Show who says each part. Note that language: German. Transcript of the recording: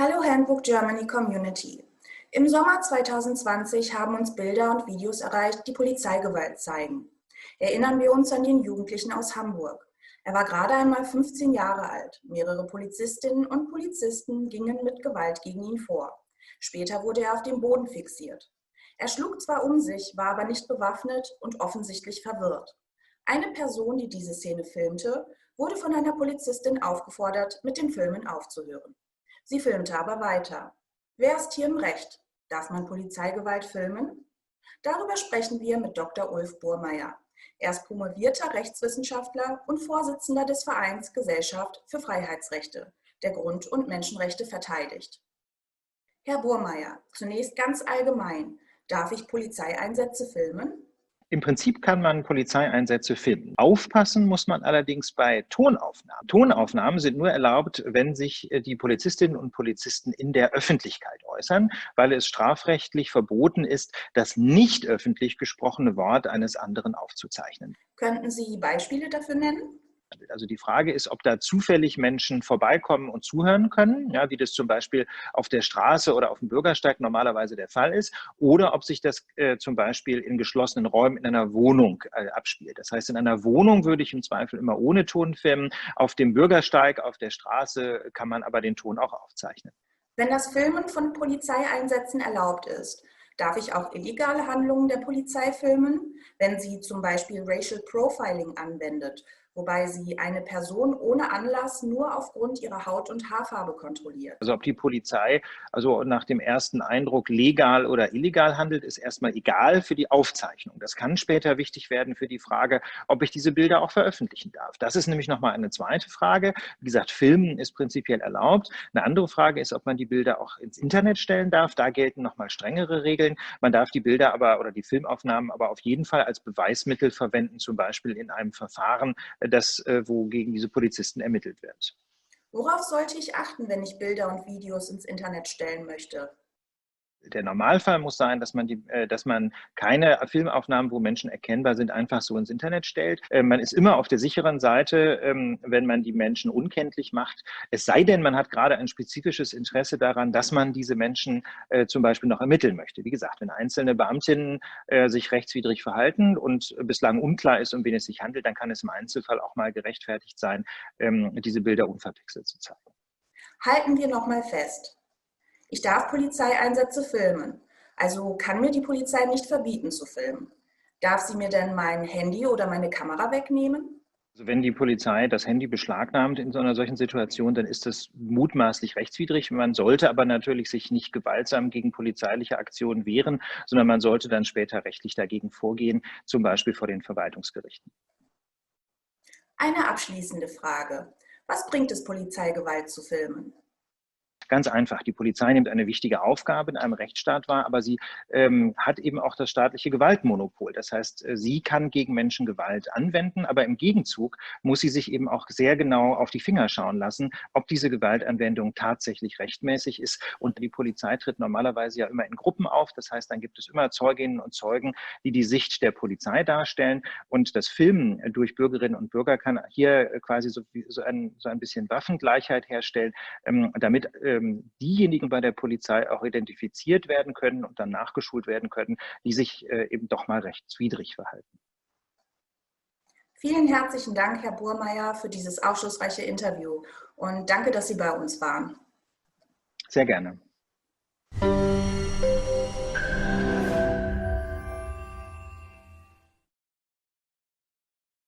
Speaker 1: Hallo Handbook Germany Community. Im Sommer 2020 haben uns Bilder und Videos erreicht, die Polizeigewalt zeigen. Erinnern wir uns an den Jugendlichen aus Hamburg. Er war gerade einmal 15 Jahre alt. Mehrere Polizistinnen und Polizisten gingen mit Gewalt gegen ihn vor. Später wurde er auf dem Boden fixiert. Er schlug zwar um sich, war aber nicht bewaffnet und offensichtlich verwirrt. Eine Person, die diese Szene filmte, wurde von einer Polizistin aufgefordert, mit dem Filmen aufzuhören. Sie filmte aber weiter. Wer ist hier im Recht? Darf man Polizeigewalt filmen? Darüber sprechen wir mit Dr. Ulf Burmeier. Er ist promovierter Rechtswissenschaftler und Vorsitzender des Vereins Gesellschaft für Freiheitsrechte, der Grund- und Menschenrechte verteidigt. Herr Burmeier, zunächst ganz allgemein. Darf ich Polizeieinsätze filmen?
Speaker 2: Im Prinzip kann man Polizeieinsätze filmen. Aufpassen muss man allerdings bei Tonaufnahmen. Tonaufnahmen sind nur erlaubt, wenn sich die Polizistinnen und Polizisten in der Öffentlichkeit äußern, weil es strafrechtlich verboten ist, das nicht öffentlich gesprochene Wort eines anderen aufzuzeichnen.
Speaker 1: Könnten Sie Beispiele dafür nennen?
Speaker 2: Also die Frage ist, ob da zufällig Menschen vorbeikommen und zuhören können, ja, wie das zum Beispiel auf der Straße oder auf dem Bürgersteig normalerweise der Fall ist, oder ob sich das zum Beispiel in geschlossenen Räumen in einer Wohnung abspielt. Das heißt, in einer Wohnung würde ich im Zweifel immer ohne Ton filmen. Auf dem Bürgersteig, auf der Straße kann man aber den Ton auch aufzeichnen.
Speaker 1: Wenn das Filmen von Polizeieinsätzen erlaubt ist, darf ich auch illegale Handlungen der Polizei filmen, wenn sie zum Beispiel Racial Profiling anwendet, wobei sie eine Person ohne Anlass nur aufgrund ihrer Haut- und Haarfarbe kontrolliert?
Speaker 2: Also ob die Polizei also nach dem ersten Eindruck legal oder illegal handelt, ist erstmal egal für die Aufzeichnung. Das kann später wichtig werden für die Frage, ob ich diese Bilder auch veröffentlichen darf. Das ist nämlich nochmal eine zweite Frage. Wie gesagt, Filmen ist prinzipiell erlaubt. Eine andere Frage ist, ob man die Bilder auch ins Internet stellen darf. Da gelten nochmal strengere Regeln. Man darf die Bilder aber oder die Filmaufnahmen aber auf jeden Fall als Beweismittel verwenden, zum Beispiel in einem Verfahren, wo gegen diese Polizisten ermittelt wird.
Speaker 1: Worauf sollte ich achten, wenn ich Bilder und Videos ins Internet stellen möchte?
Speaker 2: Der Normalfall muss sein, dass man keine Filmaufnahmen, wo Menschen erkennbar sind, einfach so ins Internet stellt. Man ist immer auf der sicheren Seite, wenn man die Menschen unkenntlich macht. Es sei denn, man hat gerade ein spezifisches Interesse daran, dass man diese Menschen zum Beispiel noch ermitteln möchte. Wie gesagt, wenn einzelne Beamtinnen sich rechtswidrig verhalten und bislang unklar ist, um wen es sich handelt, dann kann es im Einzelfall auch mal gerechtfertigt sein, diese Bilder unverpixelt zu zeigen.
Speaker 1: Halten wir nochmal fest. Ich darf Polizeieinsätze filmen, also kann mir die Polizei nicht verbieten zu filmen. Darf sie mir denn mein Handy oder meine Kamera wegnehmen?
Speaker 2: Also wenn die Polizei das Handy beschlagnahmt in so einer solchen Situation, dann ist das mutmaßlich rechtswidrig. Man sollte aber natürlich sich nicht gewaltsam gegen polizeiliche Aktionen wehren, sondern man sollte dann später rechtlich dagegen vorgehen, zum Beispiel vor den Verwaltungsgerichten.
Speaker 1: Eine abschließende Frage. Was bringt es, Polizeigewalt zu filmen?
Speaker 2: Ganz einfach. Die Polizei nimmt eine wichtige Aufgabe in einem Rechtsstaat wahr, aber sie hat eben auch das staatliche Gewaltmonopol. Das heißt, sie kann gegen Menschen Gewalt anwenden, aber im Gegenzug muss sie sich eben auch sehr genau auf die Finger schauen lassen, ob diese Gewaltanwendung tatsächlich rechtmäßig ist. Und die Polizei tritt normalerweise ja immer in Gruppen auf. Das heißt, dann gibt es immer Zeuginnen und Zeugen, die die Sicht der Polizei darstellen. Und das Filmen durch Bürgerinnen und Bürger kann hier quasi so ein bisschen Waffengleichheit herstellen, damit diejenigen bei der Polizei auch identifiziert werden können und dann nachgeschult werden können, die sich eben doch mal rechtswidrig verhalten.
Speaker 1: Vielen herzlichen Dank, Herr Burmeier, für dieses aufschlussreiche Interview und danke, dass Sie bei uns waren.
Speaker 2: Sehr gerne.